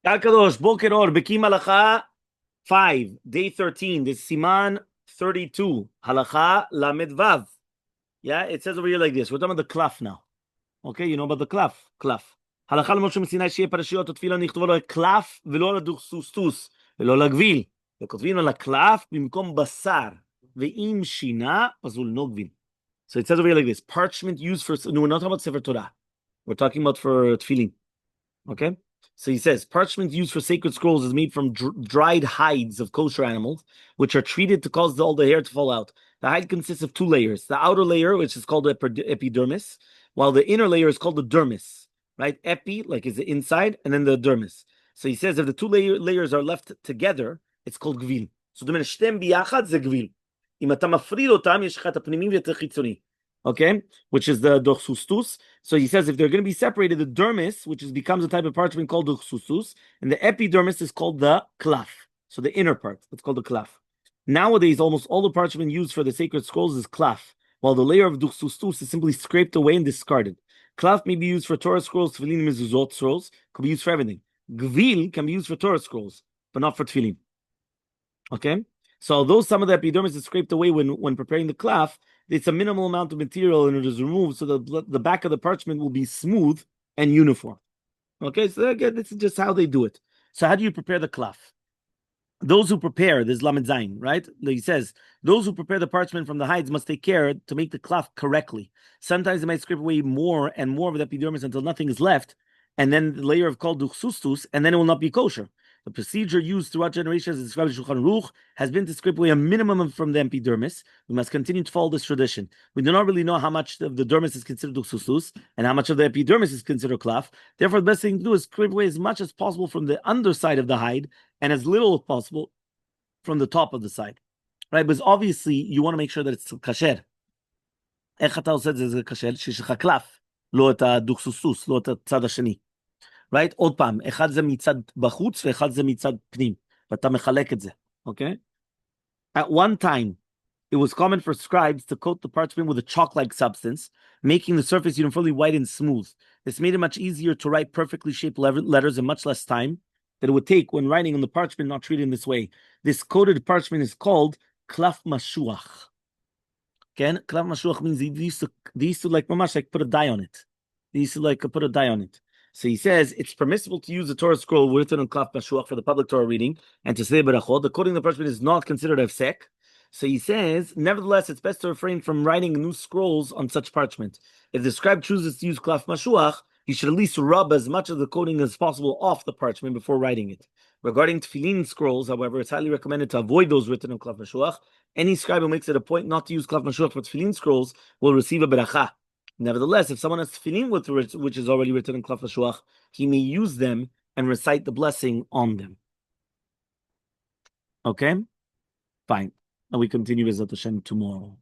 Kadosh, Boker Or, Bekiim Halacha 5, day 13. This is Siman 32. Halacha Lamed Vav. Yeah, it says over here like this. We're talking about the klaf now. Okay, you know about the klaf. Klaf. Halacha למשה מסיני שיהיה פרשיות ותפילה נכתבו לו קלף ולא לדוכסוסטוס ולא לגביל. וכותבים על הקלף במקום בשר ואם שינה פסול no גביל. So it says over here like this. Parchment used for... No, we're not talking about Sefer Torah. We're talking about for Tefilin. Okay? So he says, parchment used for sacred scrolls is made from dried hides of kosher animals, which are treated to cause all the hair to fall out. The hide consists of two layers. The outer layer, which is called the epidermis, while the inner layer is called the dermis, right? Epi, like is the inside, and then the dermis. So he says if the two layers are left together, it's called gvil. So the menashtem biyachad ze gvil. Im ata mafrid otam yesh לך את הפנימי ואת החיצוני. Okay, which is the dochsustus. So he says if they're going to be separated, the dermis, which becomes a type of parchment called dochsustus, and the epidermis is called the klaf. So the inner part, it's called the klaf. Nowadays, almost all the parchment used for the sacred scrolls is klaf, while the layer of dochsustus is simply scraped away and discarded. Klaf may be used for Torah scrolls, tefillin, mezuzot scrolls, could be used for everything. Gvil can be used for Torah scrolls, but not for tefillin. Okay, so although some of the epidermis is scraped away when preparing the klaf, it's a minimal amount of material and it is removed so that the back of the parchment will be smooth and uniform. Okay, so again, this is just how they do it. So how do you prepare the klaf? Those who prepare, this Lamed Zayin, right? He says, those who prepare the parchment from the hides must take care to make the klaf correctly. Sometimes they might scrape away more and more of the epidermis until nothing is left, and then the layer of called duchsustus, and then it will not be kosher. The procedure used throughout generations, as described in Shulchan Aruch, has been to scrape away a minimum from the epidermis. We must continue to follow this tradition. We do not really know how much of the dermis is considered duchsustus and how much of the epidermis is considered klaf. Therefore, the best thing to do is scrape away as much as possible from the underside of the hide and as little as possible from the top of the side. Right? Because obviously, you want to make sure that it's kasher. Hechal says it's kasher, שיש לך klaf, לא את הדוכסוסטוס, לא את הצד השני. Right? עוד פעם, אחד זה מצד בחוץ ואחד זה מצד פנים. ואתה מחלק את זה, okay? At one time, it was common for scribes to coat the parchment with a chalk-like substance, making the surface uniformly white and smooth. This made it much easier to write perfectly shaped letters in much less time that it would take when writing on the parchment not treated in this way. This coated parchment is called klaf mashuach. Okay? Klaf mashuach means they used to like mamash, like put a dye on it. They used to like put a dye on it. So he says it's permissible to use the Torah scroll written on klaf mashuach for the public Torah reading and to say berachot. The coating of the parchment is not considered hefsek. So he says, nevertheless, it's best to refrain from writing new scrolls on such parchment. If the scribe chooses to use klaf mashuach, he should at least rub as much of the coating as possible off the parchment before writing it. Regarding tefillin scrolls, however, it's highly recommended to avoid those written on klaf mashuach. Any scribe who makes it a point not to use klaf mashuach for tefillin scrolls will receive a beracha. Nevertheless, if someone has tefillin which is already written in klaf mashuach, he may use them and recite the blessing on them. Okay? Fine. And we continue with Zat Hashem tomorrow.